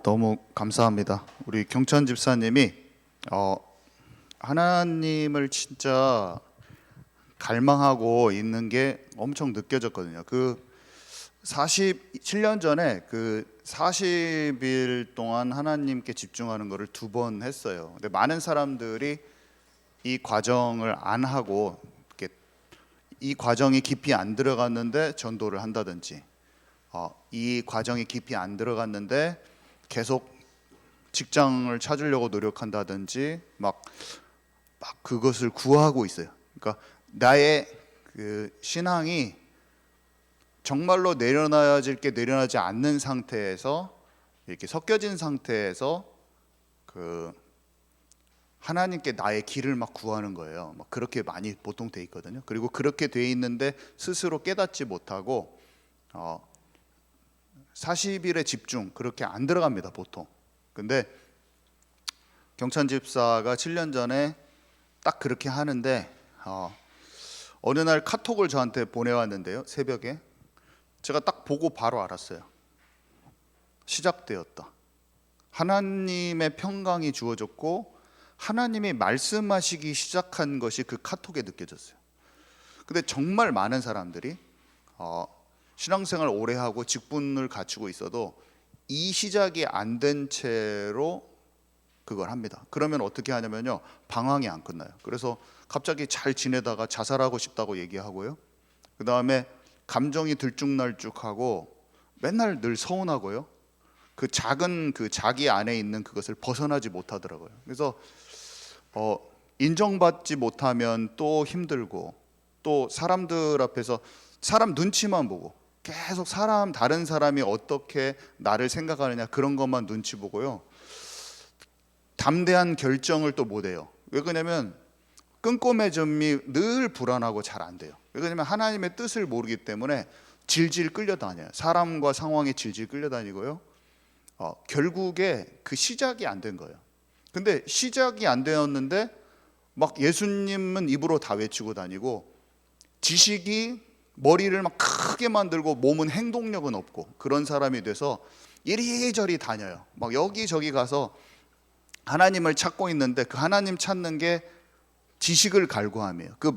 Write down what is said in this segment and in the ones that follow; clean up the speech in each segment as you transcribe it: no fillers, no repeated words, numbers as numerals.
너무 감사합니다. 우리 경천 집사님이 하나님을 진짜 갈망하고 있는 게 엄청 느껴졌거든요. 그 47년 전에 그 40일 동안 하나님께 집중하는 것을 2번 했어요. 근데 많은 사람들이 이 과정을 안 하고 이렇게 이 과정이 깊이 안 들어갔는데 전도를 한다든지, 이 과정이 깊이 안 들어갔는데 계속 직장을 찾으려고 노력한다든지 막 그것을 구하고 있어요. 그러니까 나의 그 신앙이 정말로 내려놔질 게 내려나지 않는 상태에서, 이렇게 섞여진 상태에서 그 하나님께 나의 길을 막 구하는 거예요. 막 그렇게 많이 보통 돼 있거든요. 그리고 그렇게 돼 있는데 스스로 깨닫지 못하고 40일의 집중, 그렇게 안 들어갑니다 보통. 근데 경찬 집사가 7년 전에 딱 그렇게 하는데 어느 날 카톡을 저한테 보내왔는데요, 새벽에. 제가 딱 보고 바로 알았어요. 시작되었다. 하나님의 평강이 주어졌고 하나님이 말씀하시기 시작한 것이 그 카톡에 느껴졌어요. 근데 정말 많은 사람들이 신앙생활 오래 하고 직분을 갖추고 있어도 이 시작이 안 된 채로 그걸 합니다. 그러면 어떻게 하냐면요, 방황이 안 끝나요. 그래서 갑자기 잘 지내다가 자살하고 싶다고 얘기하고요, 그 다음에 감정이 들쭉날쭉하고 맨날 늘 서운하고요, 그 작은 그 자기 안에 있는 그것을 벗어나지 못하더라고요. 그래서 인정받지 못하면 또 힘들고, 또 사람들 앞에서 사람 눈치만 보고 계속 다른 사람이 어떻게 나를 생각하느냐, 그런 것만 눈치 보고요, 담대한 결정을 또 못해요. 왜 그러냐면 끈꼬매점이 늘 불안하고 잘 안 돼요. 왜냐면 하나님의 뜻을 모르기 때문에 질질 끌려다녀요. 사람과 상황에 질질 끌려다니고요, 결국에 그 시작이 안 된 거예요. 근데 시작이 안 되었는데 막 예수님은 입으로 다 외치고 다니고, 지식이 머리를 막 크게 만들고 몸은 행동력은 없고, 그런 사람이 돼서 이리저리 다녀요. 막 여기저기 가서 하나님을 찾고 있는데, 그 하나님 찾는 게 지식을 갈구함이에요. 그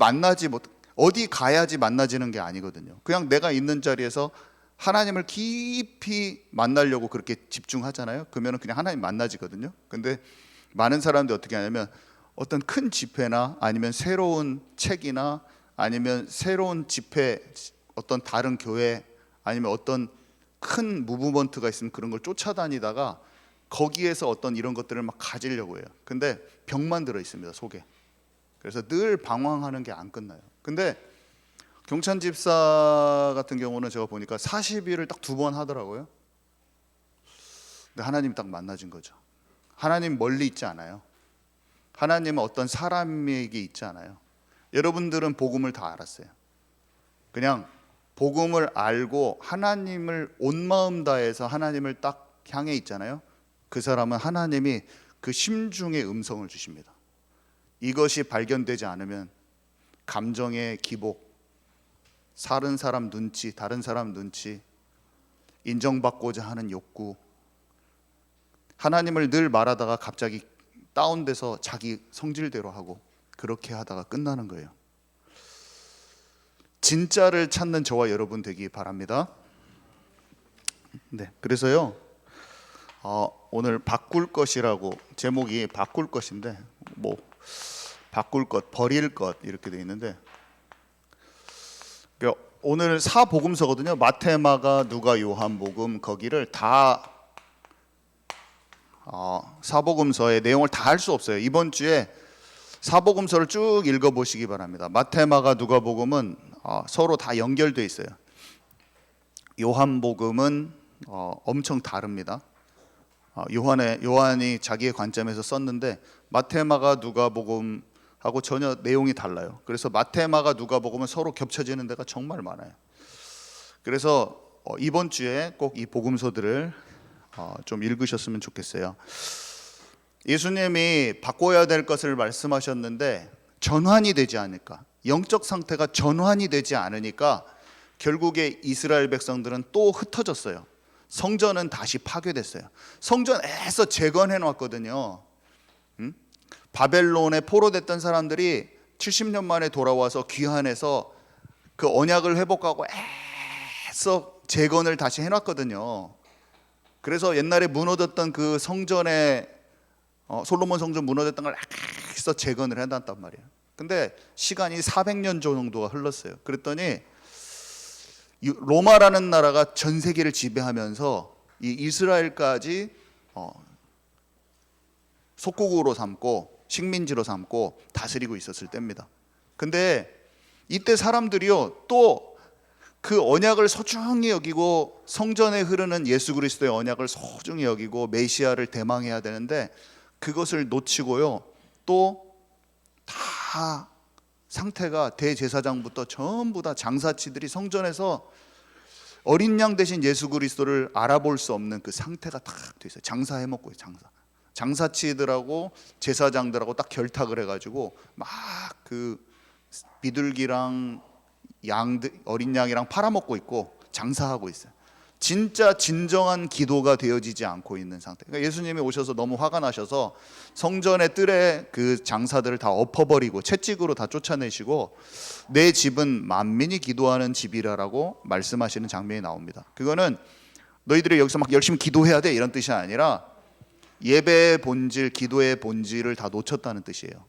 어디 가야지 만나지는 게 아니거든요. 그냥 내가 있는 자리에서 하나님을 깊이 만나려고 그렇게 집중하잖아요. 그러면 그냥 하나님 만나지거든요. 근데 많은 사람들이 어떻게 하냐면 어떤 큰 집회나 아니면 새로운 책이나 아니면 새로운 집회, 어떤 다른 교회, 아니면 어떤 큰 무브먼트가 있으면 그런 걸 쫓아다니다가 거기에서 어떤 이런 것들을 막 가지려고 해요. 근데 병만 들어 있습니다, 속에. 그래서 늘 방황하는 게 안 끝나요. 근데 경찬 집사 같은 경우는 제가 보니까 40일을 딱 2번 하더라고요. 근데 하나님 딱 만나진 거죠. 하나님 멀리 있지 않아요. 하나님은 어떤 사람에게 있지 않아요. 여러분들은 복음을 다 알았어요. 그냥 복음을 알고 하나님을 온 마음 다해서 하나님을 딱 향해 있잖아요. 그 사람은 하나님이 그 심중의 음성을 주십니다. 이것이 발견되지 않으면 감정의 기복, 다른 사람 눈치, 인정받고자 하는 욕구, 하나님을 늘 말하다가 갑자기 다운돼서 자기 성질대로 하고, 그렇게 하다가 끝나는 거예요. 진짜를 찾는 저와 여러분 되기 바랍니다. 네, 그래서요, 오늘 바꿀 것이라고, 제목이 바꿀 것인데, 뭐 바꿀 것, 버릴 것 이렇게 돼 있는데, 오늘 4복음서거든요. 마태, 마가, 누가, 요한복음, 거기를 다 4복음서의 내용을 다 할 수 없어요. 이번 주에 4복음서를 쭉 읽어보시기 바랍니다. 마태, 마가, 누가복음은 서로 다 연결되어 있어요. 요한복음은 엄청 다릅니다. 요한이 자기의 관점에서 썼는데 마태, 마가, 누가복음하고 전혀 내용이 달라요. 그래서 마태, 마가, 누가복음은 서로 겹쳐지는 데가 정말 많아요. 그래서 이번 주에 꼭 이 복음서들을 좀 읽으셨으면 좋겠어요. 예수님이 바꿔야 될 것을 말씀하셨는데 전환이 되지 않을까, 영적 상태가 전환이 되지 않으니까 결국에 이스라엘 백성들은 또 흩어졌어요. 성전은 다시 파괴됐어요. 성전에서 재건해 놨거든요. 바벨론에 포로됐던 사람들이 70년 만에 돌아와서 귀환해서 그 언약을 회복하고 애써 재건을 다시 해놨거든요. 그래서 옛날에 무너졌던 그 성전에 솔로몬 성전 무너졌던 걸 애써 재건을 해놨단 말이에요. 근데 시간이 400년 정도가 흘렀어요. 그랬더니 로마라는 나라가 전 세계를 지배하면서 이 이스라엘까지 속국으로 삼고 식민지로 삼고 다스리고 있었을 때입니다. 근데 이때 사람들이요, 또 그 언약을 소중히 여기고 성전에 흐르는 예수 그리스도의 언약을 소중히 여기고 메시아를 대망해야 되는데 그것을 놓치고요, 또 다 상태가 대제사장부터 전부 다 장사치들이 성전에서 어린 양 대신 예수 그리스도를 알아볼 수 없는 그 상태가 딱 돼 있어요. 장사해 먹고 장사치들하고 제사장들하고 딱 결탁을 해가지고 막 그 비둘기랑 양들, 어린 양이랑 팔아먹고 있고 장사하고 있어요. 진짜 진정한 기도가 되어지지 않고 있는 상태. 그러니까 예수님이 오셔서 너무 화가 나셔서 성전의 뜰에 그 장사들을 다 엎어버리고 채찍으로 다 쫓아내시고 내 집은 만민이 기도하는 집이라라고 말씀하시는 장면이 나옵니다. 그거는 너희들이 여기서 막 열심히 기도해야 돼 이런 뜻이 아니라 예배의 본질, 기도의 본질을 다 놓쳤다는 뜻이에요.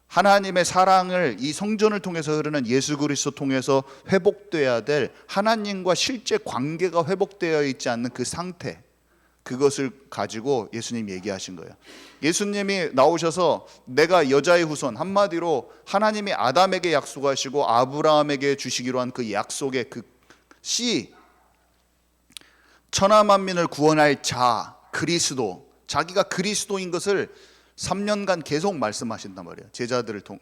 하나님의 사랑을 이 성전을 통해서 흐르는 예수 그리스도 통해서 회복돼야 될 하나님과 실제 관계가 회복되어 있지 않는 그 상태, 그것을 가지고 예수님이 얘기하신 거예요. 예수님이 나오셔서 내가 여자의 후손, 한마디로 하나님이 아담에게 약속하시고 아브라함에게 주시기로 한 그 약속의 그 씨, 천하 만민을 구원할 자 그리스도, 자기가 그리스도인 것을 3년간 계속 말씀하신단 말이에요.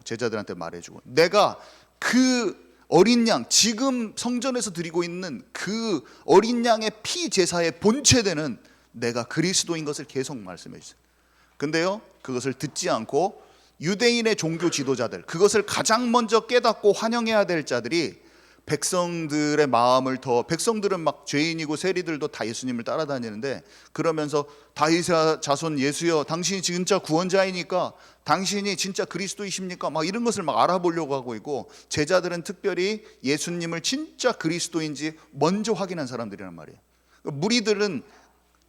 제자들한테 말해주고, 내가 그 어린 양, 지금 성전에서 드리고 있는 그 어린 양의 피 제사의 본체되는 내가 그리스도인 것을 계속 말씀해 주세요. 근데요, 그것을 듣지 않고 유대인의 종교 지도자들, 그것을 가장 먼저 깨닫고 환영해야 될 자들이 백성들의 마음을 백성들은 막 죄인이고 세리들도 다 예수님을 따라다니는데, 그러면서 다윗의 자손 예수여, 당신이 진짜 구원자이니까, 당신이 진짜 그리스도이십니까? 막 이런 것을 막 알아보려고 하고 있고, 제자들은 특별히 예수님을 진짜 그리스도인지 먼저 확인한 사람들이란 말이에요. 무리들은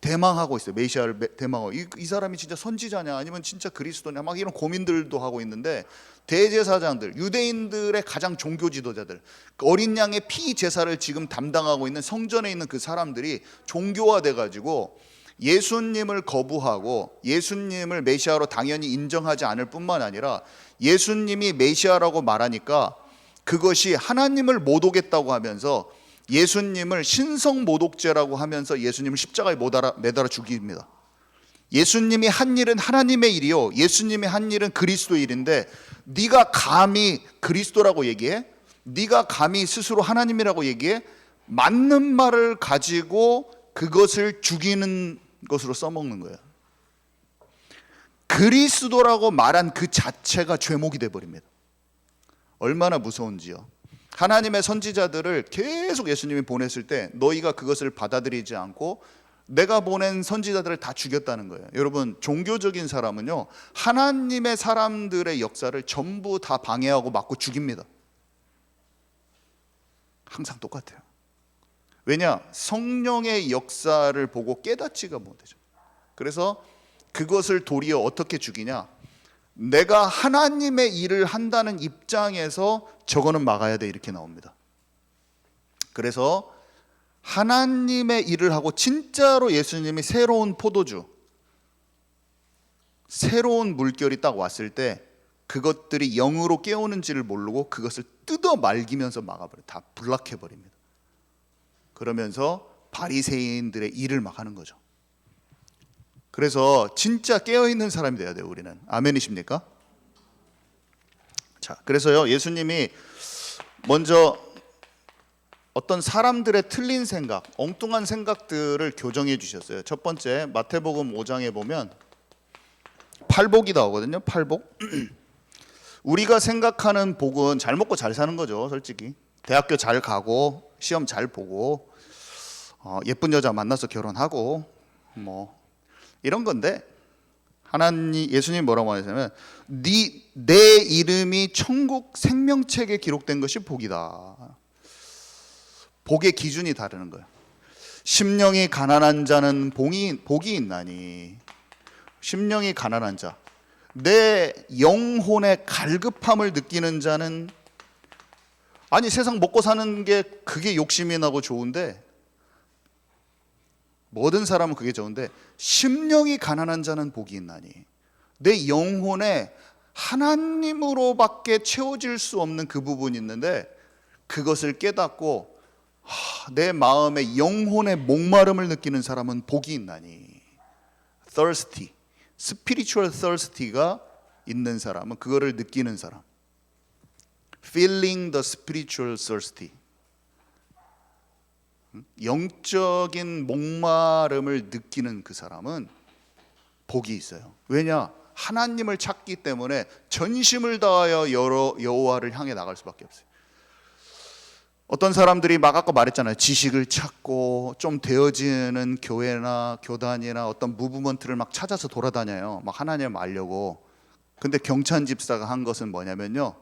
대망하고 있어요. 메시아를 대망하고, 이 사람이 진짜 선지자냐 아니면 진짜 그리스도냐 막 이런 고민들도 하고 있는데, 대제사장들, 유대인들의 가장 종교 지도자들, 어린 양의 피 제사를 지금 담당하고 있는 성전에 있는 그 사람들이 종교화돼 가지고 예수님을 거부하고 예수님을 메시아로 당연히 인정하지 않을 뿐만 아니라 예수님이 메시아라고 말하니까 그것이 하나님을 못 오겠다고 하면서 예수님을 신성모독죄라고 하면서 예수님을 십자가에 매달아 죽입니다. 예수님이 한 일은 하나님의 일이요, 예수님이 한 일은 그리스도의 일인데, 네가 감히 그리스도라고 얘기해? 네가 감히 스스로 하나님이라고 얘기해? 맞는 말을 가지고 그것을 죽이는 것으로 써먹는 거예요. 그리스도라고 말한 그 자체가 죄목이 돼버립니다. 얼마나 무서운지요. 하나님의 선지자들을 계속 예수님이 보냈을 때 너희가 그것을 받아들이지 않고 내가 보낸 선지자들을 다 죽였다는 거예요. 여러분, 종교적인 사람은요, 하나님의 사람들의 역사를 전부 다 방해하고 막고 죽입니다. 항상 똑같아요. 왜냐? 성령의 역사를 보고 깨닫지가 못하죠. 그래서 그것을 도리어 어떻게 죽이냐? 내가 하나님의 일을 한다는 입장에서 저거는 막아야 돼, 이렇게 나옵니다. 그래서 하나님의 일을 하고 진짜로 예수님이 새로운 포도주, 새로운 물결이 딱 왔을 때 그것들이 영으로 깨우는지를 모르고 그것을 뜯어 말기면서 막아버려요. 다 불락해버립니다. 그러면서 바리새인들의 일을 막 하는 거죠. 그래서 진짜 깨어있는 사람이 돼야 돼요, 우리는. 아멘이십니까? 자, 그래서요, 예수님이 먼저 어떤 사람들의 틀린 생각, 엉뚱한 생각들을 교정해 주셨어요. 첫 번째, 마태복음 5장에 보면 팔복이 나오거든요. 팔복. 우리가 생각하는 복은 잘 먹고 잘 사는 거죠, 솔직히. 대학교 잘 가고 시험 잘 보고 예쁜 여자 만나서 결혼하고 뭐 이런 건데, 예수님이 뭐라고 하냐면 내 이름이 천국 생명책에 기록된 것이 복이다. 복의 기준이 다르는 거예요. 심령이 가난한 자는 복이 있나니. 심령이 가난한 자, 내 영혼의 갈급함을 느끼는 자는, 아니 세상 먹고 사는 게 그게 욕심이 나고 좋은데, 모든 사람은 그게 좋은데, 심령이 가난한 자는 복이 있나니. 내 영혼에 하나님으로밖에 채워질 수 없는 그 부분이 있는데, 그것을 깨닫고 내 마음의 영혼의 목마름을 느끼는 사람은 복이 있나니. thirsty, spiritual thirsty가 있는 사람은, 그거를 느끼는 사람, feeling the spiritual thirsty, 영적인 목마름을 느끼는 그 사람은 복이 있어요. 왜냐? 하나님을 찾기 때문에 전심을 다하여 여호와를 향해 나갈 수밖에 없어요. 어떤 사람들이 막 아까 말했잖아요. 지식을 찾고 좀 되어지는 교회나 교단이나 어떤 무브먼트를 막 찾아서 돌아다녀요. 막 하나님을 알려고. 근데 경찬 집사가 한 것은 뭐냐면요,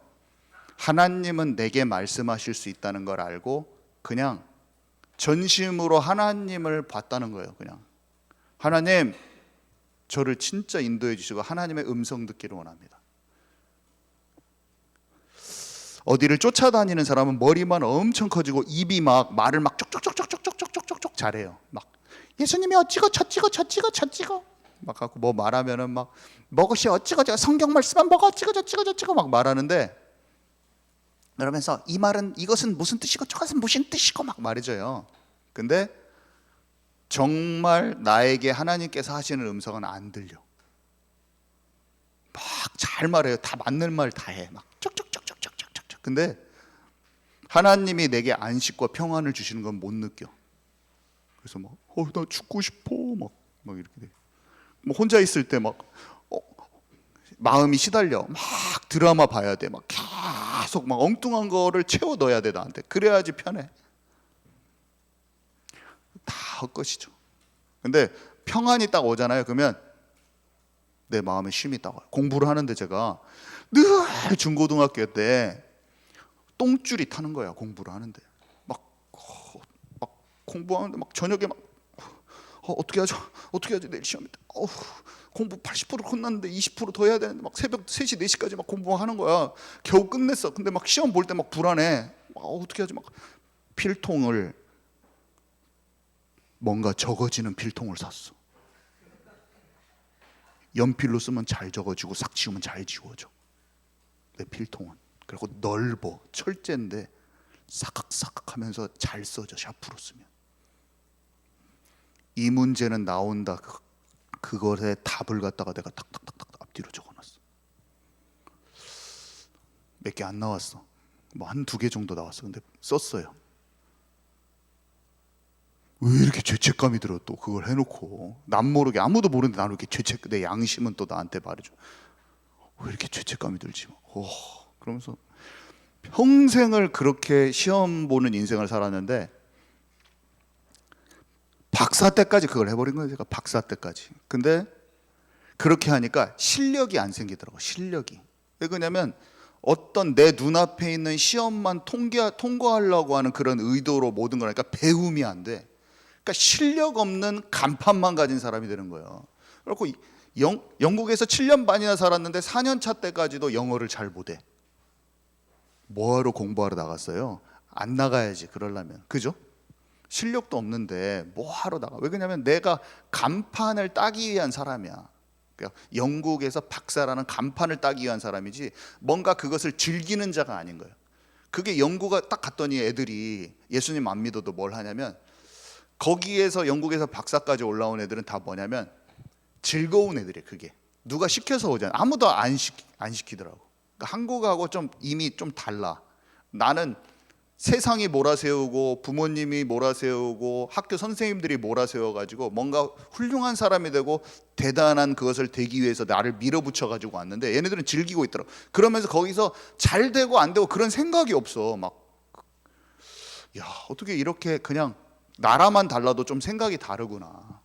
하나님은 내게 말씀하실 수 있다는 걸 알고 그냥 전심으로 하나님을 봤다는 거예요. 그냥 하나님, 저를 진짜 인도해 주시고 하나님의 음성 듣기를 원합니다. 어디를 쫓아다니는 사람은 머리만 엄청 커지고 입이 막 말을 막 쪽쪽쪽쪽쪽쪽쪽쪽쪽 잘해요. 막 예수님이 어찌고 저찌고 저찌고 저찌고 막 갖고 뭐 말하면은 막 뭐것이 어찌고 저 성경 말씀만 뭐가 어찌고 저찌고 저찌고 막 말하는데, 그러면서 이 말은 이것은 무슨 뜻이고 저것은 무슨 뜻이고 막 말해줘요. 근데 정말 나에게 하나님께서 하시는 음성은 안 들려. 막 잘 말해요. 다 맞는 말 다 해. 막 쪽쪽쪽쪽쪽쪽쪽. 근데 하나님이 내게 안식과 평안을 주시는 건 못 느껴. 그래서 막 나 죽고 싶어 막 이렇게 돼. 뭐 혼자 있을 때 막 마음이 시달려. 막 드라마 봐야 돼. 막 계속 막 엉뚱한 거를 채워 넣어야 돼 나한테. 그래야지 편해. 다 헛것이죠. 근데 평안이 딱 오잖아요. 그러면 내 마음에 쉼이 딱 와요. 공부를 하는데 제가 늘 중고등학교 때 똥줄이 타는 거야. 공부를 하는데 막 공부하는데 막 저녁에 막 어떻게 하죠 내일 시험인데 공부 80% 끝났는데 20% 더 해야 되는데 막 새벽 3시 4시까지 막 공부하는 거야. 겨우 끝냈어. 근데 막 시험 볼 때 막 불안해. 어떻게 하지? 막 필통을, 뭔가 적어지는 필통을 샀어. 연필로 쓰면 잘 적어지고 싹 지우면 잘 지워져. 내 필통은. 그리고 넓어. 철제인데 사각사각 하면서 잘 써져. 샤프로 쓰면. 이 문제는 나온다. 그것의 답을 갖다가 내가 탁탁탁탁 앞뒤로 적어놨어. 몇 개 안 나왔어. 뭐 한 2개 정도 나왔어. 근데 썼어요. 왜 이렇게 죄책감이 들어? 또 그걸 해놓고 남 모르게, 아무도 모르는데 나는 이렇게 내 양심은 또 나한테 말해줘. 왜 이렇게 죄책감이 들지? 그러면서 평생을 그렇게 시험 보는 인생을 살았는데 박사 때까지 그걸 해버린 거예요. 제가 박사 때까지. 근데 그렇게 하니까 실력이 안 생기더라고. 실력이. 왜 그러냐면 어떤 내 눈앞에 있는 시험만 통과하려고 하는 그런 의도로 모든 걸 하니까 배움이 안 돼. 그러니까 실력 없는 간판만 가진 사람이 되는 거예요. 그렇고 영국에서 7년 반이나 살았는데 4년 차 때까지도 영어를 잘 못해. 뭐하러 공부하러 나갔어요? 안 나가야지 그러려면. 그죠? 실력도 없는데 뭐하러 나가? 왜 그러냐면 내가 간판을 따기 위한 사람이야. 그러니까 영국에서 박사라는 간판을 따기 위한 사람이지 뭔가 그것을 즐기는 자가 아닌 거예요. 그게 영국에 딱 갔더니 애들이 예수님 안 믿어도 뭘 하냐면, 거기에서 영국에서 박사까지 올라온 애들은 다 뭐냐면 즐거운 애들이에요. 그게 누가 시켜서 오잖아. 아무도 안 시키더라고. 그러니까 한국하고 좀 이미 좀 달라. 나는 세상이 몰아세우고 부모님이 몰아세우고 학교 선생님들이 몰아세워가지고 뭔가 훌륭한 사람이 되고 대단한 그것을 되기 위해서 나를 밀어붙여가지고 왔는데, 얘네들은 즐기고 있더라고. 그러면서 거기서 잘 되고 안 되고 그런 생각이 없어. 막 야, 어떻게 이렇게 그냥 나라만 달라도 좀 생각이 다르구나.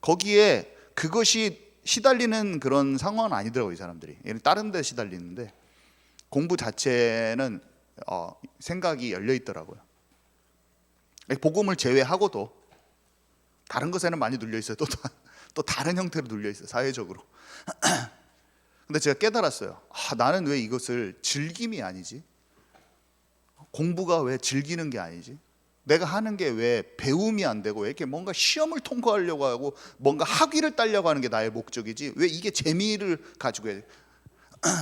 거기에 그것이 시달리는 그런 상황은 아니더라고요, 이 사람들이. 다른 데 시달리는데 공부 자체는 생각이 열려 있더라고요. 복음을 제외하고도 다른 것에는 많이 눌려 있어요. 또 다른 형태로 눌려 있어요, 사회적으로. 근데 제가 깨달았어요. 나는 왜 이것을 즐김이 아니지? 공부가 왜 즐기는 게 아니지? 내가 하는 게 왜 배움이 안 되고 왜 이렇게 뭔가 시험을 통과하려고 하고 뭔가 학위를 따려고 하는 게 나의 목적이지, 왜 이게 재미를 가지고 해야 돼?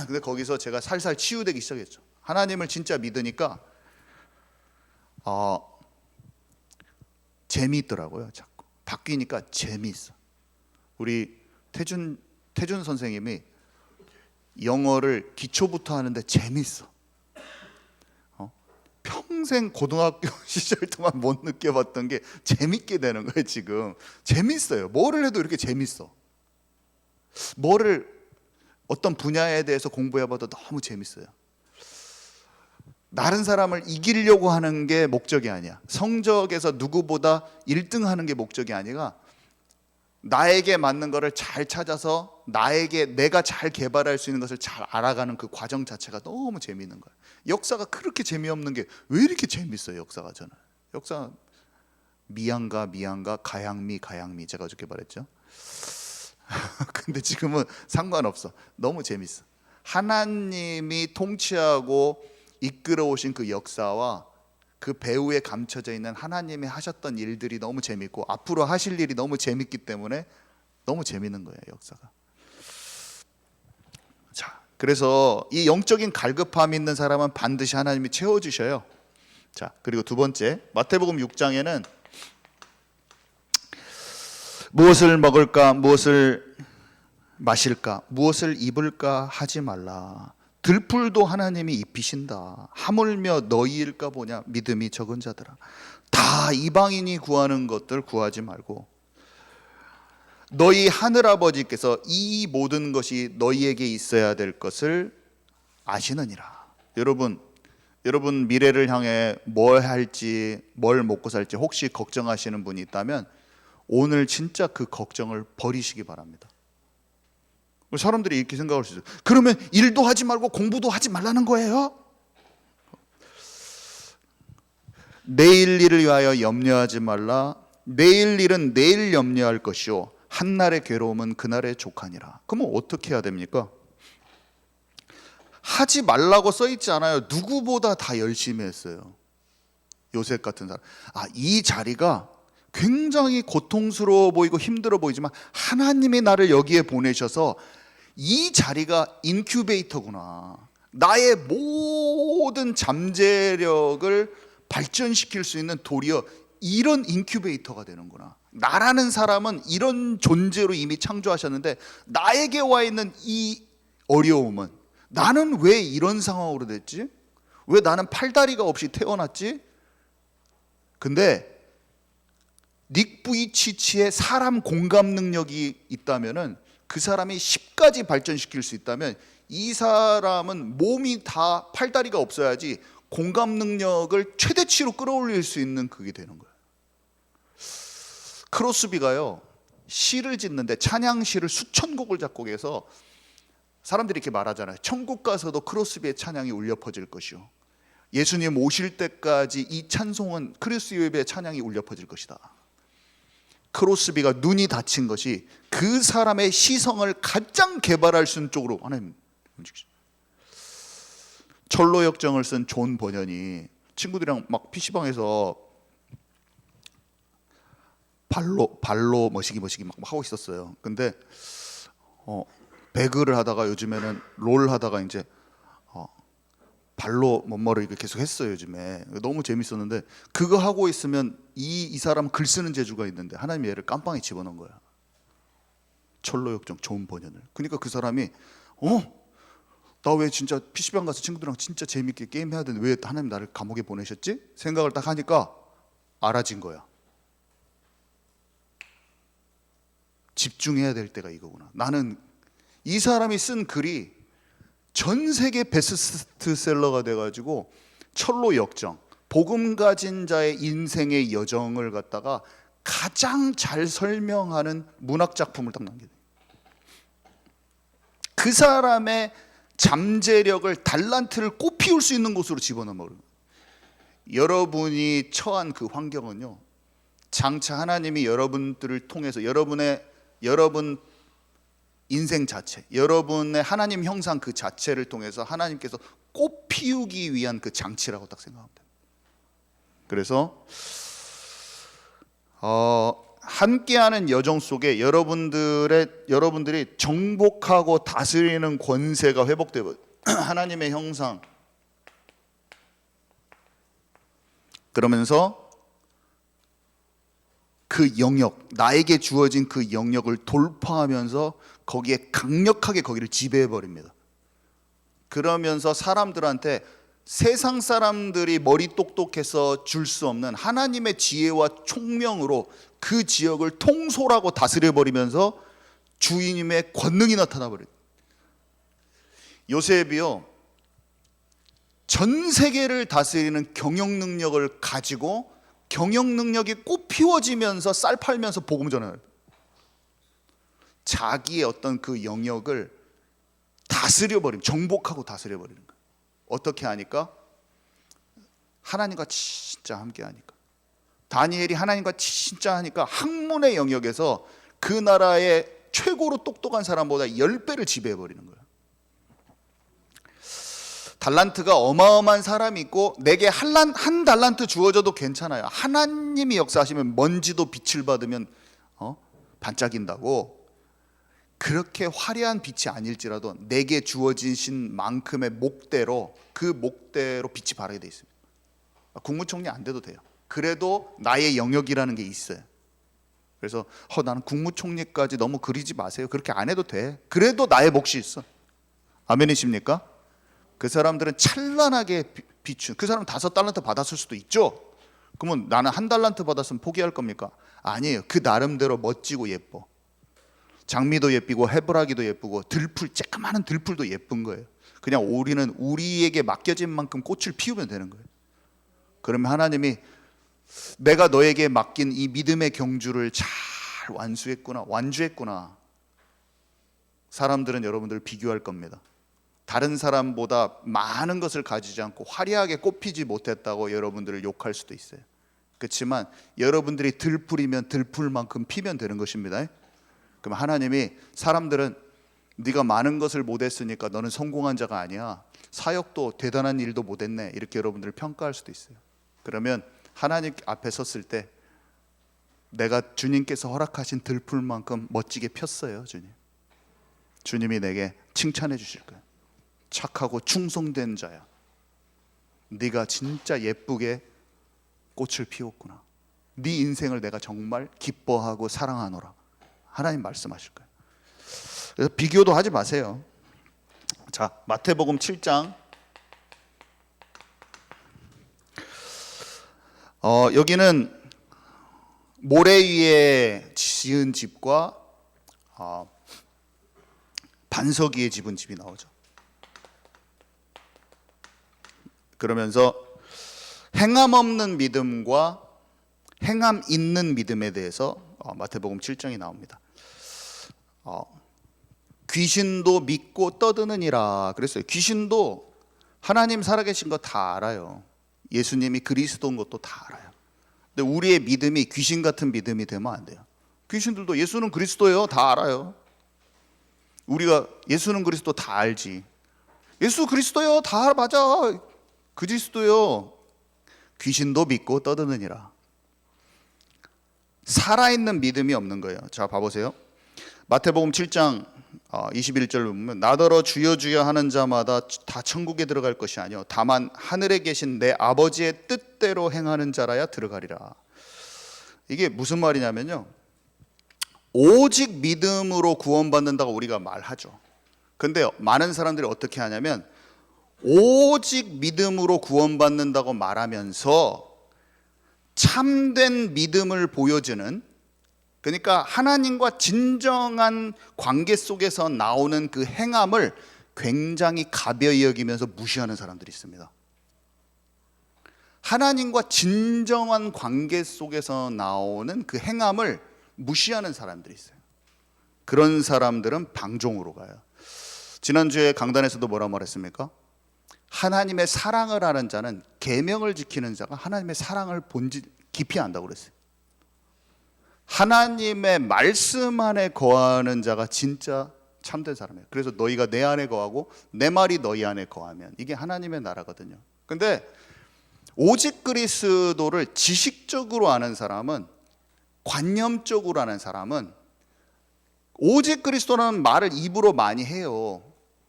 근데 거기서 제가 살살 치유되기 시작했죠. 하나님을 진짜 믿으니까 재미있더라고요. 자꾸 바뀌니까 재미있어. 우리 태준 선생님이 영어를 기초부터 하는데 재미있어. 평생 고등학교 시절 동안 못 느껴봤던 게 재밌게 되는 거예요. 지금 재밌어요. 뭐를 해도 이렇게 재밌어. 어떤 분야에 대해서 공부해봐도 너무 재밌어요. 다른 사람을 이기려고 하는 게 목적이 아니야. 성적에서 누구보다 1등 하는 게 목적이 아니라 나에게 맞는 거를 잘 찾아서 내가 잘 개발할 수 있는 것을 잘 알아가는 그 과정 자체가 너무 재미있는 거예요. 역사가 그렇게 재미없는 게 왜 이렇게 재밌어요? 역사가. 저는 역사 미양가 가양미 제가 어저께 말했죠. 근데 지금은 상관없어. 너무 재밌어. 하나님이 통치하고 이끌어 오신 그 역사와 그 배후에 감춰져 있는 하나님이 하셨던 일들이 너무 재밌고 앞으로 하실 일이 너무 재밌기 때문에 너무 재밌는 거예요, 역사가. 자, 그래서 이 영적인 갈급함이 있는 사람은 반드시 하나님이 채워주셔요. 자, 그리고 두 번째, 마태복음 6장에는 무엇을 먹을까, 무엇을 마실까, 무엇을 입을까 하지 말라. 들풀도 하나님이 입히신다. 하물며 너희일까 보냐, 믿음이 적은 자들아. 다 이방인이 구하는 것들 구하지 말고 너희 하늘아버지께서 이 모든 것이 너희에게 있어야 될 것을 아시느니라. 여러분 미래를 향해 뭘 할지, 뭘 먹고 살지 혹시 걱정하시는 분이 있다면 오늘 진짜 그 걱정을 버리시기 바랍니다. 사람들이 이렇게 생각할 수 있어요. 그러면 일도 하지 말고 공부도 하지 말라는 거예요? 내일 일을 위하여 염려하지 말라. 내일 일은 내일 염려할 것이요 한날의 괴로움은 그날의 족하니라. 그러면 어떻게 해야 됩니까? 하지 말라고 써 있지 않아요. 누구보다 다 열심히 했어요. 요셉 같은 사람. 이 자리가 굉장히 고통스러워 보이고 힘들어 보이지만 하나님이 나를 여기에 보내셔서 이 자리가 인큐베이터구나. 나의 모든 잠재력을 발전시킬 수 있는 도리어 이런 인큐베이터가 되는구나. 나라는 사람은 이런 존재로 이미 창조하셨는데 나에게 와 있는 이 어려움은, 나는 왜 이런 상황으로 됐지? 왜 나는 팔다리가 없이 태어났지? 근데 닉 부이치치의 사람 공감 능력이 있다면은, 그 사람이 10가지 발전시킬 수 있다면 이 사람은 몸이 다 팔다리가 없어야지 공감 능력을 최대치로 끌어올릴 수 있는 그게 되는 거예요. 크로스비가요, 시를 짓는데 찬양시를 수천 곡을 작곡해서 사람들이 이렇게 말하잖아요. 천국 가서도 크로스비의 찬양이 울려 퍼질 것이요, 예수님 오실 때까지 이 찬송은 크로스비의 찬양이 울려 퍼질 것이다. 크로스비가 눈이 다친 것이 그 사람의 시성을 가장 개발할 수 있는 쪽으로 하나님 움직이죠. 철로역정을 쓴 존 번연이 친구들이랑 막 PC방에서 발로 머시기 막 하고 있었어요. 근데 배그를 하다가 요즘에는 롤 하다가 이제 발로 뭐뭐를 계속 했어요. 요즘에 너무 재밌었는데, 그거 하고 있으면 이 사람 글 쓰는 재주가 있는데 하나님이 얘를 깜빵에 집어넣은 거야. 철로역정 좋은 번연을. 그러니까 그 사람이 나 왜 진짜 PC방 가서 친구들이랑 진짜 재밌게 게임해야 되는데 왜 하나님 나를 감옥에 보내셨지? 생각을 딱 하니까 알아진 거야. 집중해야 될 때가 이거구나. 나는 이 사람이 쓴 글이 전 세계 베스트셀러가 돼가지고 철로 역정, 복음 가진 자의 인생의 여정을 갖다가 가장 잘 설명하는 문학 작품을 딱 남겨요. 그 사람의 잠재력을, 달란트를 꽃피울 수 있는 곳으로 집어넣어버려요. 여러분이 처한 그 환경은요, 장차 하나님이 여러분들을 통해서 여러분 인생 자체, 여러분의 하나님 형상 그 자체를 통해서 하나님께서 꽃피우기 위한 그 장치라고 딱 생각합니다. 그래서 함께하는 여정 속에 여러분들이 정복하고 다스리는 권세가 회복되고 하나님의 형상, 그러면서 그 영역, 나에게 주어진 그 영역을 돌파하면서 거기에 강력하게 거기를 지배해 버립니다. 그러면서 사람들한테 세상 사람들이 머리 똑똑해서 줄 수 없는 하나님의 지혜와 총명으로 그 지역을 통솔하고 다스려 버리면서 주님의 권능이 나타나 버려요. 요셉이요, 전 세계를 다스리는 경영 능력을 가지고 경영 능력이 꽃피워지면서 쌀 팔면서 복음 전해요. 자기의 어떤 그 영역을 다스려버리면, 정복하고 다스려버리는 거예요. 어떻게 하니까? 하나님과 진짜 함께 하니까. 다니엘이 하나님과 진짜 하니까 학문의 영역에서 그 나라의 최고로 똑똑한 사람보다 10배를 지배해버리는 거예요. 달란트가 어마어마한 사람이 있고 내게 한 달란트 주어져도 괜찮아요. 하나님이 역사하시면 먼지도 빛을 받으면 반짝인다고. 그렇게 화려한 빛이 아닐지라도 내게 주어진 만큼의 목대로, 그 목대로 빛이 바라게 돼 있습니다. 국무총리 안 돼도 돼요. 그래도 나의 영역이라는 게 있어요. 그래서 나는 국무총리까지 너무 그리지 마세요. 그렇게 안 해도 돼. 그래도 나의 몫이 있어. 아멘이십니까? 그 사람들은 찬란하게 비춘, 그 사람은 5달란트 받았을 수도 있죠. 그러면 나는 1달란트 받았으면 포기할 겁니까? 아니에요. 그 나름대로 멋지고 예뻐. 장미도 예쁘고 해바라기도 예쁘고 쬐끄마한 들풀도 예쁜 거예요. 그냥 우리는 우리에게 맡겨진 만큼 꽃을 피우면 되는 거예요. 그러면 하나님이 내가 너에게 맡긴 이 믿음의 경주를 잘 완주했구나. 사람들은 여러분들을 비교할 겁니다. 다른 사람보다 많은 것을 가지지 않고 화려하게 꽃피지 못했다고 여러분들을 욕할 수도 있어요. 그렇지만 여러분들이 들풀이면 들풀만큼 피면 되는 것입니다. 그럼 하나님이, 사람들은 네가 많은 것을 못했으니까 너는 성공한 자가 아니야, 사역도 대단한 일도 못했네, 이렇게 여러분들을 평가할 수도 있어요. 그러면 하나님 앞에 섰을 때 내가 주님께서 허락하신 들풀만큼 멋지게 폈어요. 주님이 내게 칭찬해 주실 거예요. 착하고 충성된 자야, 네가 진짜 예쁘게 꽃을 피웠구나. 네 인생을 내가 정말 기뻐하고 사랑하노라. 하나님 말씀하실 거예요. 그래서 비교도 하지 마세요. 자, 마태복음 7장. 여기는 모래 위에 지은 집과 반석 위에 집은 집이 나오죠. 그러면서 행함 없는 믿음과 행함 있는 믿음에 대해서 마태복음 7장이 나옵니다. 귀신도 믿고 떠드느니라 그랬어요. 귀신도 하나님 살아계신 거 다 알아요. 예수님이 그리스도인 것도 다 알아요. 근데 우리의 믿음이 귀신 같은 믿음이 되면 안 돼요. 귀신들도 예수는 그리스도예요, 다 알아요. 우리가 예수는 그리스도 다 알지. 예수 그리스도요, 다 맞아, 그리스도요. 귀신도 믿고 떠드느니라. 살아있는 믿음이 없는 거예요. 자, 봐보세요. 마태복음 7장 21절을 보면 나더러 주여 주여 하는 자마다 다 천국에 들어갈 것이 아니요 다만 하늘에 계신 내 아버지의 뜻대로 행하는 자라야 들어가리라. 이게 무슨 말이냐면요, 오직 믿음으로 구원받는다고 우리가 말하죠. 근데 많은 사람들이 어떻게 하냐면 오직 믿음으로 구원받는다고 말하면서 참된 믿음을 보여주는, 그러니까 하나님과 진정한 관계 속에서 나오는 그 행함을 굉장히 가벼이 여기면서 무시하는 사람들이 있습니다. 하나님과 진정한 관계 속에서 나오는 그 행함을 무시하는 사람들이 있어요. 그런 사람들은 방종으로 가요. 지난주에 강단에서도 뭐라 말했습니까? 하나님의 사랑을 아는 자는 계명을 지키는 자가 하나님의 사랑을 본질 깊이 안다고 그랬어요. 하나님의 말씀 안에 거하는 자가 진짜 참된 사람이에요. 그래서 너희가 내 안에 거하고 내 말이 너희 안에 거하면 이게 하나님의 나라거든요. 근데 오직 그리스도를 지식적으로 아는 사람은, 관념적으로 아는 사람은 오직 그리스도라는 말을 입으로 많이 해요.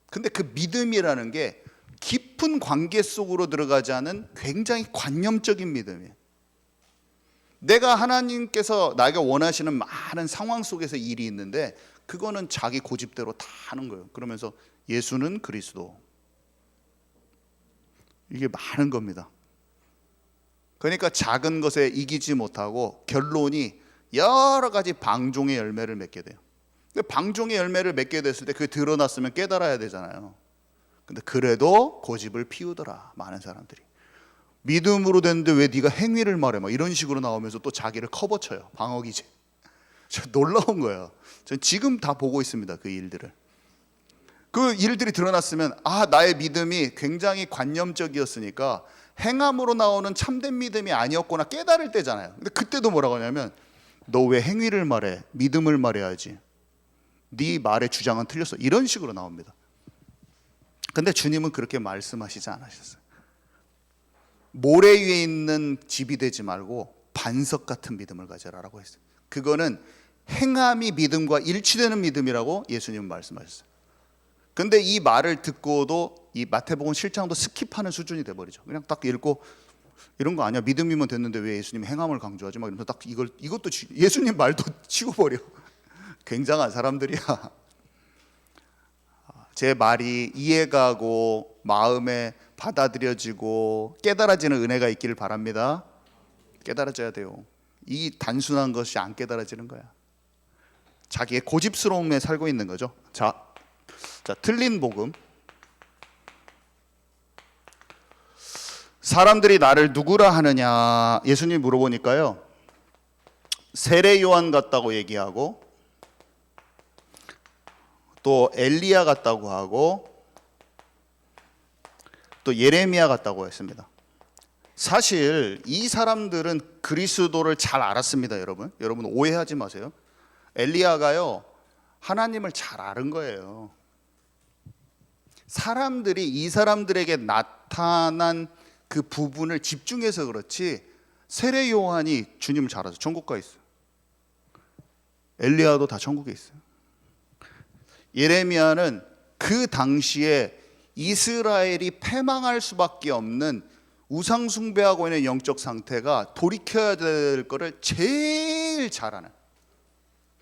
근데 그 믿음이라는 게 깊은 관계 속으로 들어가지 않은 굉장히 관념적인 믿음이에요. 내가 하나님께서 나에게 원하시는 많은 상황 속에서 일이 있는데 그거는 자기 고집대로 다 하는 거예요. 그러면서 예수는 그리스도, 이게 많은 겁니다. 그러니까 작은 것에 이기지 못하고 결론이 여러 가지 방종의 열매를 맺게 돼요. 근데 방종의 열매를 맺게 됐을 때 그게 드러났으면 깨달아야 되잖아요. 근데 그래도 고집을 피우더라, 많은 사람들이. 믿음으로 됐는데 왜 네가 행위를 말해? 막 이런 식으로 나오면서 또 자기를 커버쳐요. 방어기제. 놀라운 거예요. 전 지금 다 보고 있습니다. 그 일들을. 그 일들이 드러났으면 나의 믿음이 굉장히 관념적이었으니까 행함으로 나오는 참된 믿음이 아니었구나 깨달을 때잖아요. 근데 그때도 뭐라고 하냐면 너 왜 행위를 말해? 믿음을 말해야지. 네 말의 주장은 틀렸어. 이런 식으로 나옵니다. 근데 주님은 그렇게 말씀하시지 않으셨어요. 모래 위에 있는 집이 되지 말고 반석 같은 믿음을 가져라라고 했어요. 그거는 행함이 믿음과 일치되는 믿음이라고 예수님은 말씀하셨어요. 근데 이 말을 듣고도 이 마태복음 7장도 스킵하는 수준이 돼버리죠. 그냥 딱 읽고 이런 거 아니야, 믿음이면 됐는데 왜 예수님 행함을 강조하지? 막 이러면서 딱 이것도 예수님 말도 치고버려. 굉장한 사람들이야. 제 말이 이해가고 마음에 받아들여지고 깨달아지는 은혜가 있기를 바랍니다. 깨달아져야 돼요. 이 단순한 것이 안 깨달아지는 거야. 자기의 고집스러움에 살고 있는 거죠. 자, 틀린 복음. 사람들이 나를 누구라 하느냐 예수님 물어보니까요, 세례 요한 같다고 얘기하고 또 엘리야 같다고 하고 또 예레미야 같다고 했습니다. 사실 이 사람들은 그리스도를 잘 알았습니다. 여러분 오해하지 마세요. 엘리야가요 하나님을 잘 아는 거예요. 사람들이 이 사람들에게 나타난 그 부분을 집중해서 그렇지, 세례 요한이 주님을 잘 알아서 천국 가 있어요. 엘리야도 다 천국에 있어요. 예레미야는 그 당시에 이스라엘이 패망할 수밖에 없는 우상 숭배하고 있는 영적 상태가 돌이켜야 될 거를 제일 잘 아는,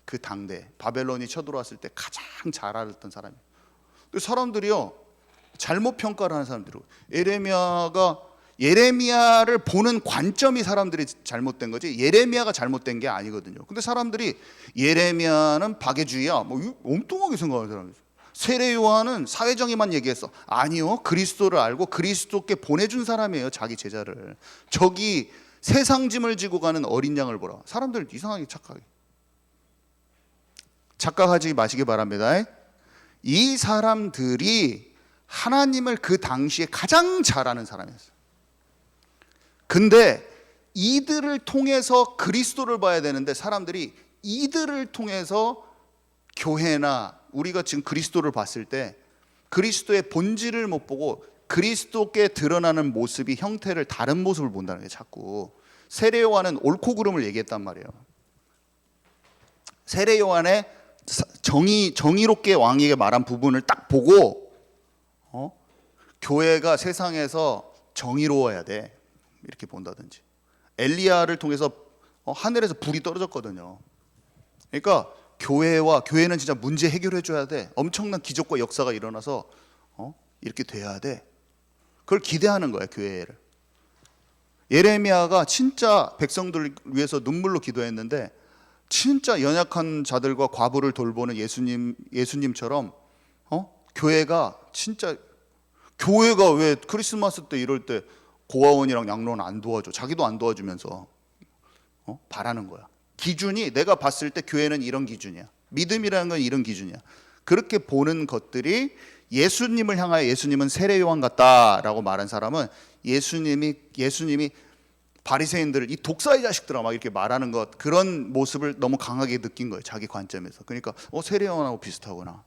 그 당대 바벨론이 쳐들어왔을 때 가장 잘 알았던 사람이에요. 사람들이요 잘못 평가를 하는 사람들이고, 예레미야를 보는 관점이 사람들이 잘못된 거지 예레미야가 잘못된 게 아니거든요. 근데 사람들이 예레미야는 박애주의야 뭐 엉뚱하게 생각하는 사람이죠. 세례 요한은 사회정의만 얘기했어. 아니요, 그리스도를 알고 그리스도께 보내준 사람이에요, 자기 제자를. 저기 세상 짐을 지고 가는 어린 양을 보라. 사람들 이상하게 착각하지 마시기 바랍니다. 이 사람들이 하나님을 그 당시에 가장 잘 아는 사람이었어요. 근데 이들을 통해서 그리스도를 봐야 되는데 사람들이 이들을 통해서 교회나 우리가 지금 그리스도를 봤을 때 그리스도의 본질을 못 보고 그리스도께 드러나는 모습이 형태를 다른 모습을 본다는 게 자꾸. 세례 요한은 옳고 그름을 얘기했단 말이에요. 세례 요한의 정의롭게 왕에게 말한 부분을 딱 보고 교회가 세상에서 정의로워야 돼 이렇게 본다든지, 엘리야를 통해서 하늘에서 불이 떨어졌거든요. 그러니까 교회는 진짜 문제 해결해 줘야 돼. 엄청난 기적과 역사가 일어나서 이렇게 돼야 돼. 그걸 기대하는 거예요, 교회를. 예레미야가 진짜 백성들을 위해서 눈물로 기도했는데 진짜 연약한 자들과 과부를 돌보는 예수님처럼 교회가 왜 크리스마스 때 이럴 때 고아원이랑 양로원 안 도와줘. 자기도 안 도와주면서 바라는 거야. 기준이 내가 봤을 때 교회는 이런 기준이야. 믿음이라는 건 이런 기준이야. 그렇게 보는 것들이 예수님을 향하여 예수님은 세례 요한 같다라고 말한 사람은 예수님이 바리새인들을 이 독사의 자식들아 막 이렇게 말하는 것, 그런 모습을 너무 강하게 느낀 거예요. 자기 관점에서. 그러니까 세례 요한하고 비슷하구나.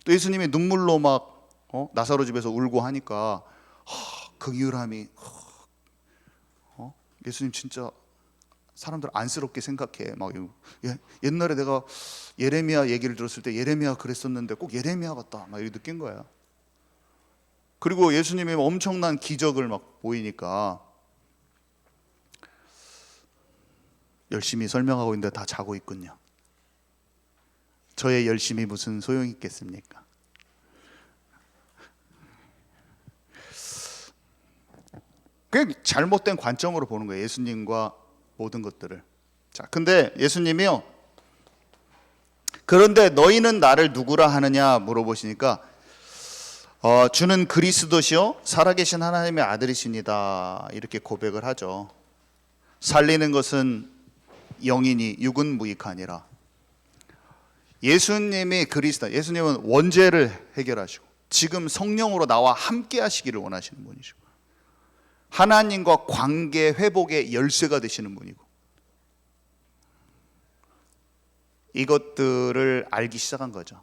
또 예수님이 눈물로 막 나사로 집에서 울고 하니까 긍휼함이 예수님 진짜 사람들 안쓰럽게 생각해. 막 옛날에 내가 예레미야 얘기를 들었을 때 예레미야 그랬었는데 꼭 예레미야 같다. 막 이렇게 느낀 거야. 그리고 예수님이 엄청난 기적을 막 보이니까 열심히 설명하고 있는데 다 자고 있군요. 저의 열심이 무슨 소용이 있겠습니까? 그냥 잘못된 관점으로 보는 거예요. 예수님과 모든 것들을. 자, 근데 예수님이요. 그런데 너희는 나를 누구라 하느냐 물어보시니까 주는 그리스도시요 살아계신 하나님의 아들이시니다 이렇게 고백을 하죠. 살리는 것은 영이니 육은 무익하니라. 예수님이 그리스도, 예수님은 원죄를 해결하시고 지금 성령으로 나와 함께 하시기를 원하시는 분이시고 하나님과 관계 회복의 열쇠가 되시는 분이고 이것들을 알기 시작한 거죠.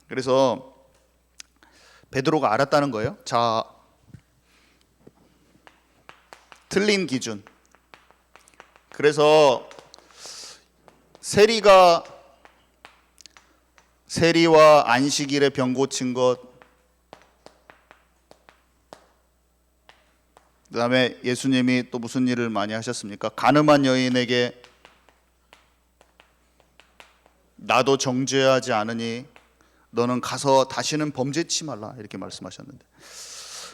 그래서 베드로가 알았다는 거예요. 자, 틀린 기준. 그래서 세리와 안식일에 병 고친 것, 그 다음에 예수님이 또 무슨 일을 많이 하셨습니까? 가늠한 여인에게 나도 정죄하지 않으니 너는 가서 다시는 범죄치 말라 이렇게 말씀하셨는데,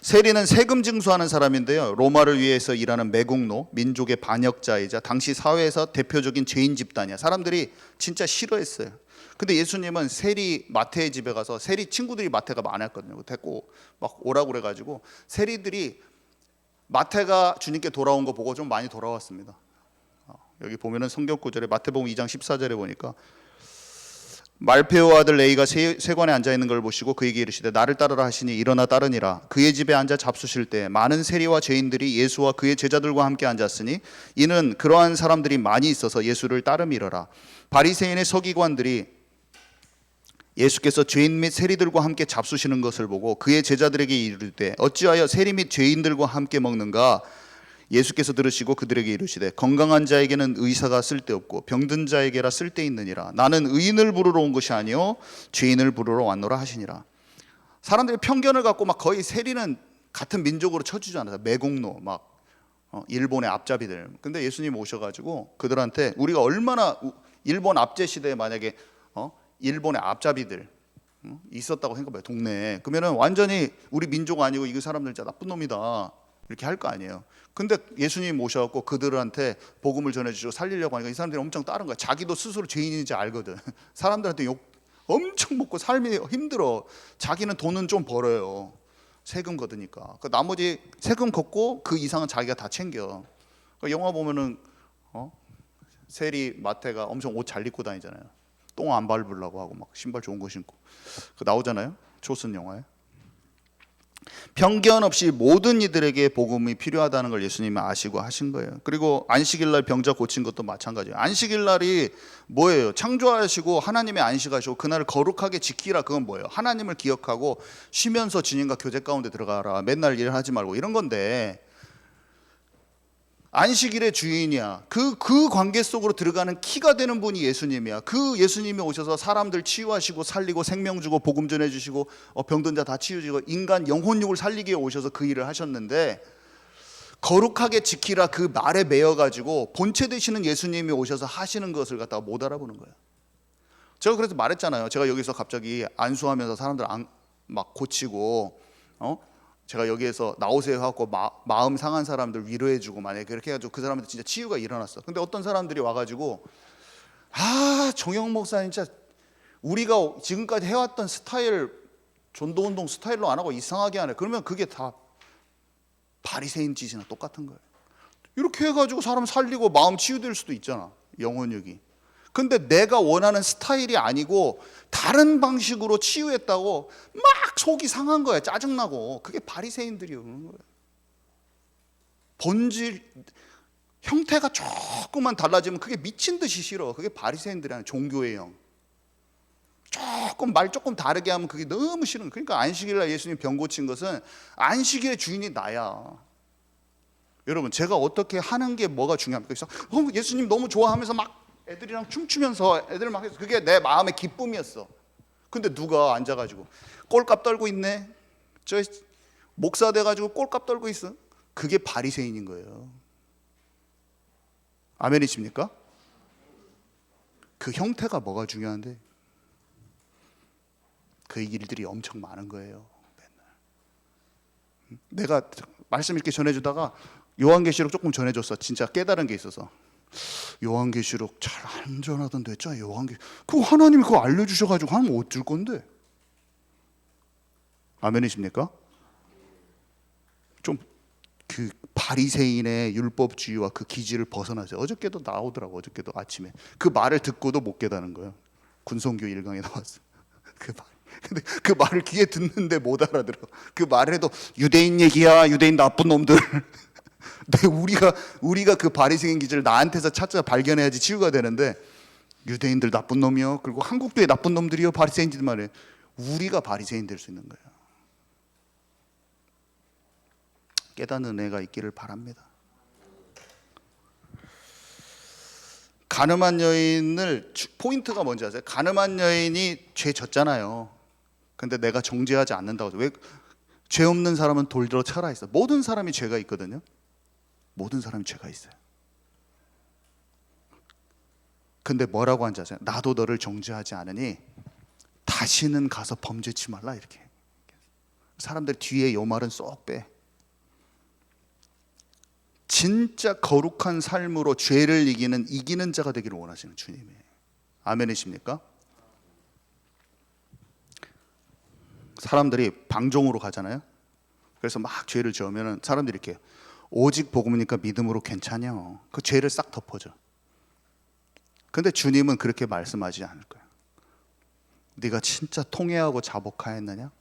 세리는 세금 징수하는 사람인데요, 로마를 위해서 일하는 매국노, 민족의 반역자이자 당시 사회에서 대표적인 죄인 집단이야. 사람들이 진짜 싫어했어요. 근데 예수님은 세리 마태의 집에 가서, 세리 친구들이 마태가 많았거든요. 데리고 막 오라고 그래가지고 세리들이 마태가 주님께 돌아온 거 보고 좀 많이 돌아왔습니다. 여기 보면은 성경 구절에 마태복음 2장 14절에 보니까 말페오 아들 레이가 세관에 앉아 있는 걸 보시고 그에게 이르시되 나를 따르라 하시니 일어나 따르니라. 그의 집에 앉아 잡수실 때 많은 세리와 죄인들이 예수와 그의 제자들과 함께 앉았으니 이는 그러한 사람들이 많이 있어서 예수를 따름이러라. 바리새인의 서기관들이 예수께서 죄인 및 세리들과 함께 잡수시는 것을 보고 그의 제자들에게 이르되 어찌하여 세리 및 죄인들과 함께 먹는가? 예수께서 들으시고 그들에게 이르시되 건강한 자에게는 의사가 쓸데없고 병든 자에게라 쓸데있느니라. 나는 의인을 부르러 온 것이 아니요 죄인을 부르러 왔노라 하시니라. 사람들이 편견을 갖고 막 거의 세리는 같은 민족으로 쳐주잖아요. 매국노 막 일본의 앞잡이들. 근데 예수님 오셔가지고 그들한테 우리가 얼마나 일본 압제 시대에 만약에 일본의 앞잡이들 있었다고 생각해봐요. 동네에. 그러면은 완전히 우리 민족 아니고 이 사람들 진짜 나쁜 놈이다 이렇게 할 거 아니에요. 근데 예수님 오셔갖고 그들한테 복음을 전해주시고 살리려고 하니까 이 사람들이 엄청 따른 거야. 자기도 스스로 죄인인지 알거든. 사람들한테 욕 엄청 먹고 삶이 힘들어. 자기는 돈은 좀 벌어요. 세금 걷으니까. 그 나머지 세금 걷고 그 이상은 자기가 다 챙겨. 그 영화 보면은 세리 마태가 엄청 옷 잘 입고 다니잖아요. 똥 안 밟으려고 하고 막 신발 좋은 거 신고 그 나오잖아요. 초슨 영화에. 편견 없이 모든 이들에게 복음이 필요하다는 걸 예수님이 아시고 하신 거예요. 그리고 안식일날 병자 고친 것도 마찬가지예요. 안식일날이 뭐예요? 창조하시고 하나님이 안식하시고 그날을 거룩하게 지키라. 그건 뭐예요? 하나님을 기억하고 쉬면서 주님과 교제 가운데 들어가라. 맨날 일하지 말고 이런 건데 안식일의 주인이야. 그 관계 속으로 들어가는 키가 되는 분이 예수님이야. 그 예수님이 오셔서 사람들 치유하시고 살리고 생명 주고 복음 전해주시고 병든 자 다 치유지고 인간 영혼육을 살리기 위해 오셔서 그 일을 하셨는데 거룩하게 지키라 그 말에 매여가지고 본체 되시는 예수님이 오셔서 하시는 것을 갖다가 못 알아보는 거예요. 제가 그래서 말했잖아요. 제가 여기서 갑자기 안수하면서 사람들 막 고치고 제가 여기에서 나오세요 하고 마음 상한 사람들 위로해주고 만약에 그렇게 해가지고 그 사람한테 진짜 치유가 일어났어. 근데 어떤 사람들이 와가지고 정영 목사님 진짜 우리가 지금까지 해왔던 스타일 전도운동 스타일로 안 하고 이상하게 하네. 그러면 그게 다 바리새인 짓이나 똑같은 거예요. 이렇게 해가지고 사람 살리고 마음 치유될 수도 있잖아, 영혼력이. 근데 내가 원하는 스타일이 아니고 다른 방식으로 치유했다고 막 속이 상한 거야. 짜증나고. 그게 바리새인들이 오는 거예요. 본질, 형태가 조금만 달라지면 그게 미친 듯이 싫어. 그게 바리새인들이 하는 종교의 영. 조금 말 조금 다르게 하면 그게 너무 싫은 거예요. 그러니까 안식일날 예수님 병 고친 것은 안식일의 주인이 나야. 여러분, 제가 어떻게 하는 게 뭐가 중요합니까? 그래서 예수님 너무 좋아하면서 막 애들이랑 춤추면서 애들 막 해서 그게 내 마음의 기쁨이었어. 근데 누가 앉아가지고 꼴값 떨고 있네, 저 목사 돼가지고 꼴값 떨고 있어. 그게 바리새인인 거예요. 아멘이십니까? 그 형태가 뭐가 중요한데 그 일들이 엄청 많은 거예요. 맨날 내가 말씀 이렇게 전해주다가 요한계시록 조금 전해줬어. 진짜 깨달은 게 있어서. 요한계시록 잘 안 전하던데, 짜 요한계 그거 하나님이 그거 알려주셔가지고 하면 어쩔 건데? 아멘이십니까? 좀 그 바리새인의 율법주의와 그 기질을 벗어나세요. 어저께도 나오더라고. 어저께도 아침에 그 말을 듣고도 못 깨닫는 거예요. 군성교 1강에 나왔어. 그 말. 근데 그 말을 귀에 듣는데 못 알아들어. 그 말을 해도 유대인 얘기야, 유대인 나쁜 놈들. 근데 우리가 그 바리새인 기질을 나한테서 찾아 발견해야지 치유가 되는데, 유대인들 나쁜 놈이요, 그리고 한국교회 나쁜 놈들이요, 바리새인들 말이에요. 우리가 바리새인 될 수 있는 거예요. 깨닫는 애가 있기를 바랍니다. 가늠한 여인을, 포인트가 뭔지 아세요? 가늠한 여인이 죄 졌잖아요. 근데 내가 정죄하지 않는다고. 왜? 죄 없는 사람은 돌들어 쳐라 있어. 모든 사람이 죄가 있거든요. 모든 사람이 죄가 있어요. 근데 뭐라고 한지 아세요? 나도 너를 정죄하지 않으니 다시는 가서 범죄치 말라, 이렇게. 사람들 뒤에 요 말은 쏙 빼. 진짜 거룩한 삶으로 죄를 이기는 자가 되기를 원하시는 주님이에요. 아멘이십니까? 사람들이 방종으로 가잖아요. 그래서 막 죄를 지으면 사람들이 이렇게, 오직 복음이니까 믿음으로 괜찮냐, 그 죄를 싹 덮어줘. 근데 주님은 그렇게 말씀하지 않을 거예요. 네가 진짜 통회하고 자복하였느냐?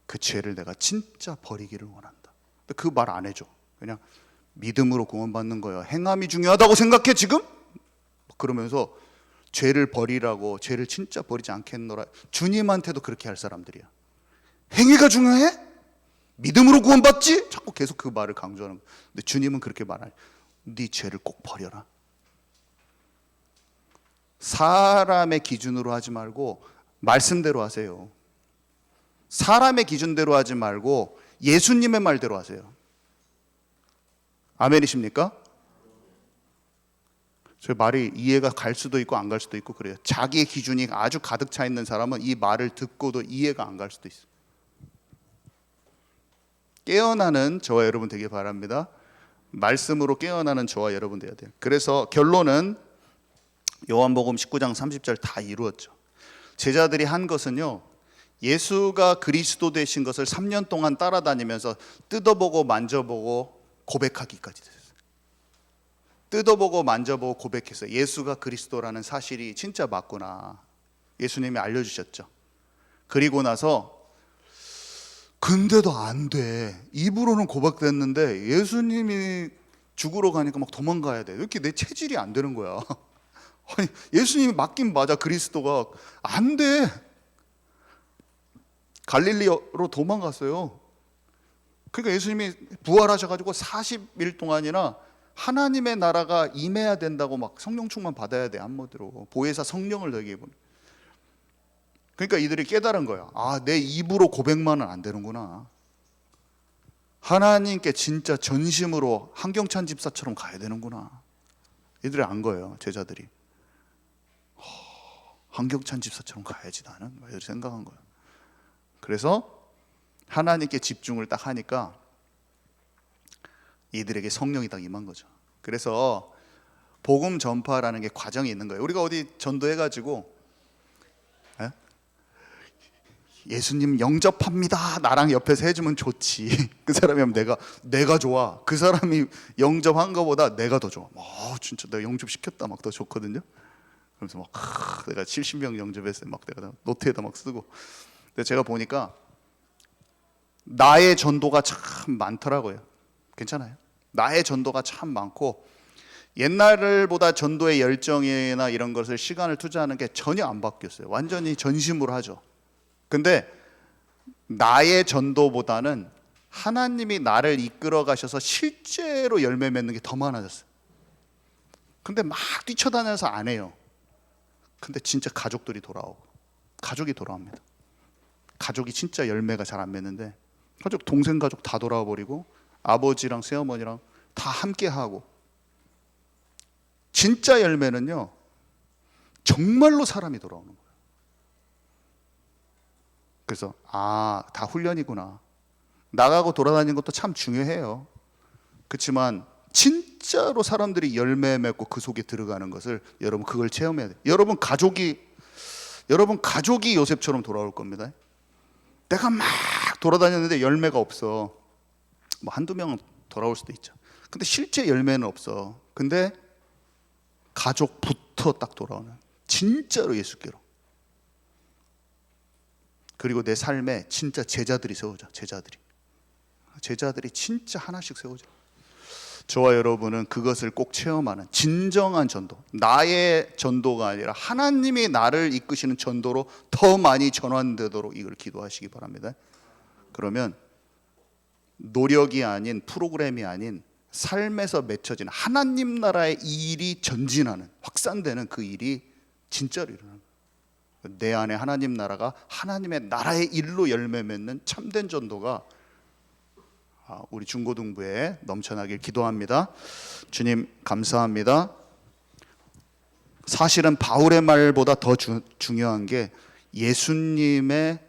그 죄를 내가 진짜 버리기를 원한다. 근데 그 말 안 해줘. 그냥 믿음으로 구원받는 거야. 행함이 중요하다고 생각해 지금? 그러면서 죄를 버리라고, 죄를 진짜 버리지 않겠노라. 주님한테도 그렇게 할 사람들이야. 행위가 중요해? 믿음으로 구원받지? 자꾸 계속 그 말을 강조하는 거야. 근데 주님은 그렇게 말하니, 네 죄를 꼭 버려라. 사람의 기준으로 하지 말고 말씀대로 하세요. 사람의 기준대로 하지 말고 예수님의 말대로 하세요. 아멘이십니까? 저 말이 이해가 갈 수도 있고 안 갈 수도 있고 그래요. 자기의 기준이 아주 가득 차 있는 사람은 이 말을 듣고도 이해가 안 갈 수도 있어요. 깨어나는 저와 여러분 되길 바랍니다. 말씀으로 깨어나는 저와 여러분 되어야 돼요. 그래서 결론은 요한복음 19장 30절 다 이루었죠. 제자들이 한 것은요, 예수가 그리스도 되신 것을 3년 동안 따라다니면서 뜯어보고 만져보고 고백하기까지 됐어요. 뜯어보고 만져보고 고백했어요. 예수가 그리스도라는 사실이 진짜 맞구나. 예수님이 알려주셨죠. 그리고 나서 근데도 안 돼. 입으로는 고백됐는데 예수님이 죽으러 가니까 막 도망가야 돼. 이렇게 내 체질이 안 되는 거야. 아니, 예수님이 맞긴 맞아. 그리스도가 안 돼. 갈릴리로 도망갔어요. 그러니까 예수님이 부활하셔가지고 40일 동안이나 하나님의 나라가 임해야 된다고 막 성령 충만 받아야 돼. 한마디로 보혜사 성령을 너에게 입은. 그러니까 이들이 깨달은 거야. 아, 내 입으로 고백만은 안 되는구나. 하나님께 진짜 전심으로 한경찬 집사처럼 가야 되는구나. 이들이 안 거예요. 제자들이. 한경찬 집사처럼 가야지 나는. 이들이 생각한 거예요. 그래서 하나님께 집중을 딱 하니까 이들에게 성령이 딱 임한 거죠. 그래서 복음 전파라는 게 과정이 있는 거예요. 우리가 어디 전도해가지고 예수님 영접합니다. 나랑 옆에서 해주면 좋지. 그 사람이 하면 내가 좋아. 그 사람이 영접한 거보다 내가 더 좋아. 진짜 내가 영접시켰다 막 더 좋거든요. 그래서 막 내가 70명 영접했어요. 막 내가 노트에다 막 쓰고. 근데 제가 보니까 나의 전도가 참 많더라고요. 괜찮아요. 나의 전도가 참 많고 옛날보다 전도의 열정이나 이런 것을 시간을 투자하는 게 전혀 안 바뀌었어요. 완전히 전심으로 하죠. 근데 나의 전도보다는 하나님이 나를 이끌어 가셔서 실제로 열매 맺는 게 더 많아졌어요. 근데 막 뛰쳐다녀서 안 해요. 근데 진짜 가족들이 돌아오고 가족이 돌아옵니다. 가족이 진짜 열매가 잘 안 맺는데 동생 가족 다 돌아와 버리고 아버지랑 새어머니랑 다 함께 하고 진짜 열매는요 정말로 사람이 돌아오는 거예요. 그래서 다 훈련이구나. 나가고 돌아다니는 것도 참 중요해요. 그렇지만 진짜로 사람들이 열매 맺고 그 속에 들어가는 것을 여러분 그걸 체험해야 돼요. 여러분 가족이 요셉처럼 돌아올 겁니다. 내가 막 돌아다녔는데 열매가 없어. 뭐 한두 명은 돌아올 수도 있죠. 근데 실제 열매는 없어. 근데 가족부터 딱 돌아오는 진짜로 예수께로. 그리고 내 삶에 진짜 제자들이 세워져. 제자들이 진짜 하나씩 세워져. 저와 여러분은 그것을 꼭 체험하는 진정한 전도, 나의 전도가 아니라 하나님이 나를 이끄시는 전도로 더 많이 전환되도록 이걸 기도하시기 바랍니다. 그러면 노력이 아닌, 프로그램이 아닌 삶에서 맺혀지는 하나님 나라의 일이 전진하는, 확산되는 그 일이 진짜로 일어나는 거예요. 내 안에 하나님 나라가 하나님의 나라의 일로 열매 맺는 참된 전도가 우리 중고등부에 넘쳐나길 기도합니다. 주님 감사합니다. 사실은 바울의 말보다 더 중요한 게 예수님의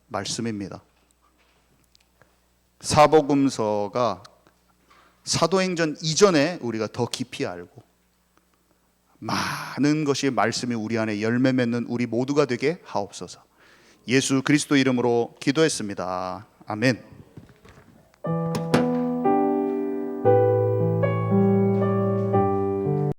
말씀입니다. 사복음서가 사도행전 이전에 우리가 더 깊이 알고 많은 것이 말씀이 우리 안에 열매 맺는 우리 모두가 되게 하옵소서. 예수 그리스도 이름으로 기도했습니다. 아멘.